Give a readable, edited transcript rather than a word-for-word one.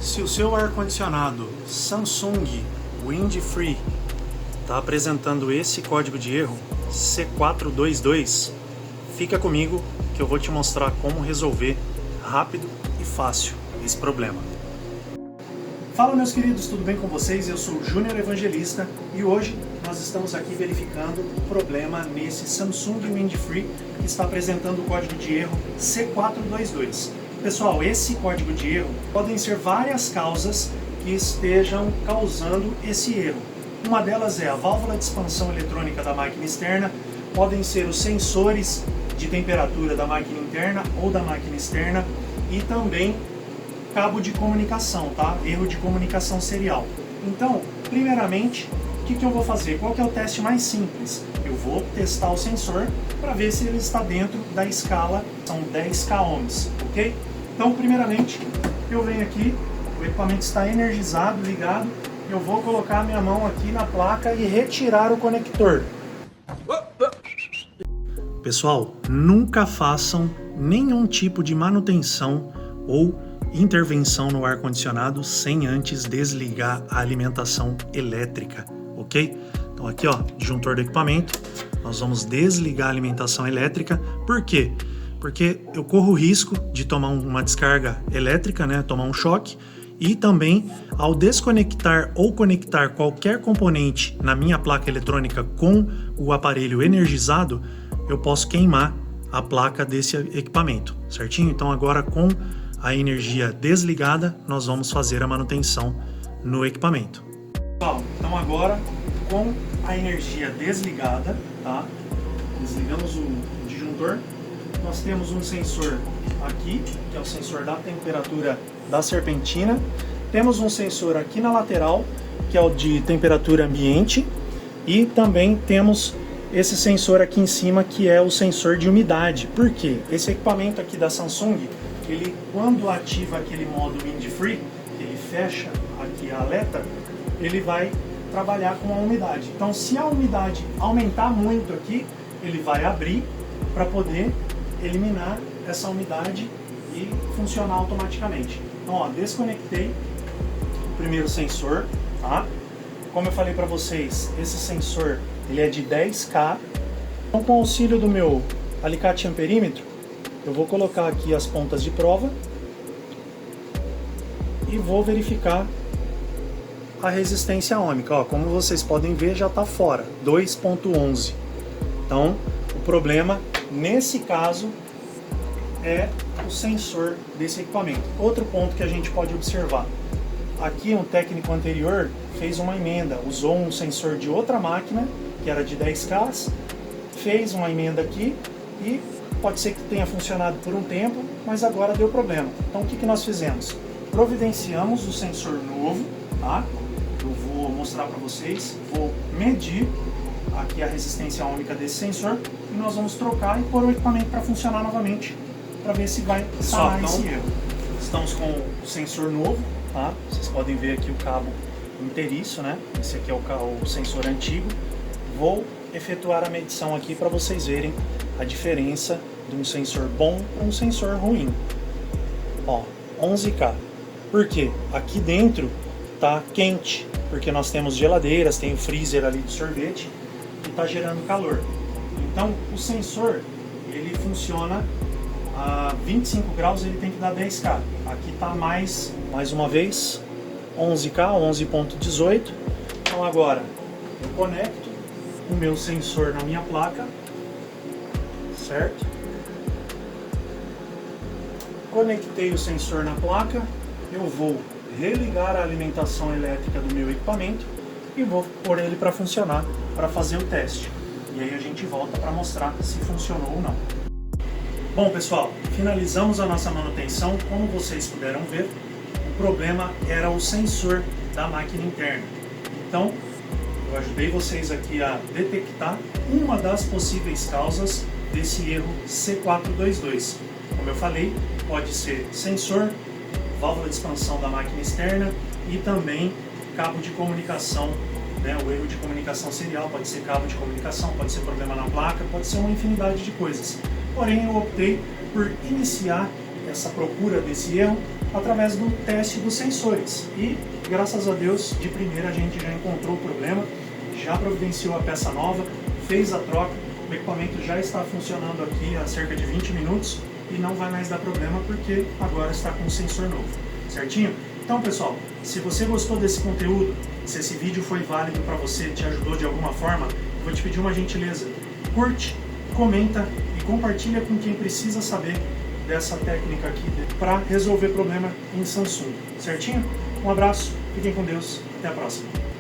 Se o seu ar-condicionado Samsung Wind-Free está apresentando esse código de erro C422, fica comigo que eu vou te mostrar como resolver rápido e fácil esse problema. Fala, meus queridos, tudo bem com vocês? Eu sou o Júnior Evangelista e hoje nós estamos aqui verificando o problema nesse Samsung Wind-Free que está apresentando o código de erro C422. Pessoal, esse código de erro podem ser várias causas que estejam causando esse erro. Uma delas é a válvula de expansão eletrônica da máquina externa, podem ser os sensores de temperatura da máquina interna ou da máquina externa e também cabo de comunicação, tá? Erro de comunicação serial. Então, primeiramente, o que eu vou fazer? Qual que é o teste mais simples? Eu vou testar o sensor para ver se ele está dentro da escala, são 10k ohms, ok? Então, primeiramente, eu venho aqui, o equipamento está energizado, ligado, eu vou colocar a minha mão aqui na placa e retirar o conector. Pessoal, nunca façam nenhum tipo de manutenção ou intervenção no ar-condicionado sem antes desligar a alimentação elétrica, ok? Então aqui, ó, disjuntor do equipamento, nós vamos desligar a alimentação elétrica. Por quê? Porque eu corro o risco de tomar uma descarga elétrica, né, tomar um choque, e também ao desconectar ou conectar qualquer componente na minha placa eletrônica com o aparelho energizado, eu posso queimar a placa desse equipamento, certinho? Então agora com a energia desligada, nós vamos fazer a manutenção no equipamento. Pessoal, então agora com a energia desligada, tá? Desligamos o disjuntor. Nós temos um sensor aqui, que é o sensor da temperatura da serpentina. Temos um sensor aqui na lateral, que é o de temperatura ambiente. E também temos esse sensor aqui em cima, que é o sensor de umidade. Por quê? Esse equipamento aqui da Samsung, ele, quando ativa aquele modo Wind-Free, ele fecha aqui a aleta, ele vai trabalhar com a umidade. Então, se a umidade aumentar muito aqui, ele vai abrir para poder eliminar essa umidade e funcionar automaticamente. Então, ó, desconectei o primeiro sensor, tá? Como eu falei para vocês, esse sensor ele é de 10K. Então, com o auxílio do meu alicate amperímetro, eu vou colocar aqui as pontas de prova e vou verificar a resistência ohmica. Ó, como vocês podem ver, já está fora, 2.11. Então, o problema nesse caso é o sensor desse equipamento. Outro ponto que a gente pode observar, aqui um técnico anterior fez uma emenda, usou um sensor de outra máquina, que era de 10K, fez uma emenda aqui e pode ser que tenha funcionado por um tempo, mas agora deu problema. Então o que nós fizemos? Providenciamos o sensor novo, tá? Eu vou mostrar para vocês, vou medir aqui a resistência ohmica desse sensor e nós vamos trocar e pôr o equipamento para funcionar novamente, para ver se vai sanar esse erro. Estamos com o sensor novo, tá? Vocês podem ver aqui o cabo inteiriço, né? Esse aqui é o sensor antigo. Vou efetuar a medição aqui para vocês verem a diferença de um sensor bom para um sensor ruim. Ó, 11K. Por quê? Aqui dentro tá quente, porque nós temos geladeiras, tem o freezer ali de sorvete que está gerando calor. Então o sensor ele funciona a 25 graus, ele tem que dar 10K. Aqui tá mais uma vez 11K, 11.18. Então agora eu conecto o meu sensor na minha placa, certo? Conectei o sensor na placa, eu vou religar a alimentação elétrica do meu equipamento e vou pôr ele para funcionar, para fazer o teste. E aí a gente volta para mostrar se funcionou ou não. Bom, pessoal, finalizamos a nossa manutenção. Como vocês puderam ver, o problema era o sensor da máquina interna. Então, eu ajudei vocês aqui a detectar uma das possíveis causas desse erro C422. Como eu falei, pode ser sensor, válvula de expansão da máquina externa e também cabo de comunicação, né? O erro de comunicação serial pode ser cabo de comunicação, pode ser problema na placa, pode ser uma infinidade de coisas. Porém, eu optei por iniciar essa procura desse erro através do teste dos sensores. E, graças a Deus, de primeira a gente já encontrou o problema, já providenciou a peça nova, fez a troca, o equipamento já está funcionando aqui há cerca de 20 minutos e não vai mais dar problema porque agora está com um sensor novo, certinho? Então, pessoal, se você gostou desse conteúdo, se esse vídeo foi válido para você, te ajudou de alguma forma, vou te pedir uma gentileza: curte, comenta e compartilha com quem precisa saber dessa técnica aqui para resolver problema em Samsung, certinho? Um abraço, fiquem com Deus, até a próxima.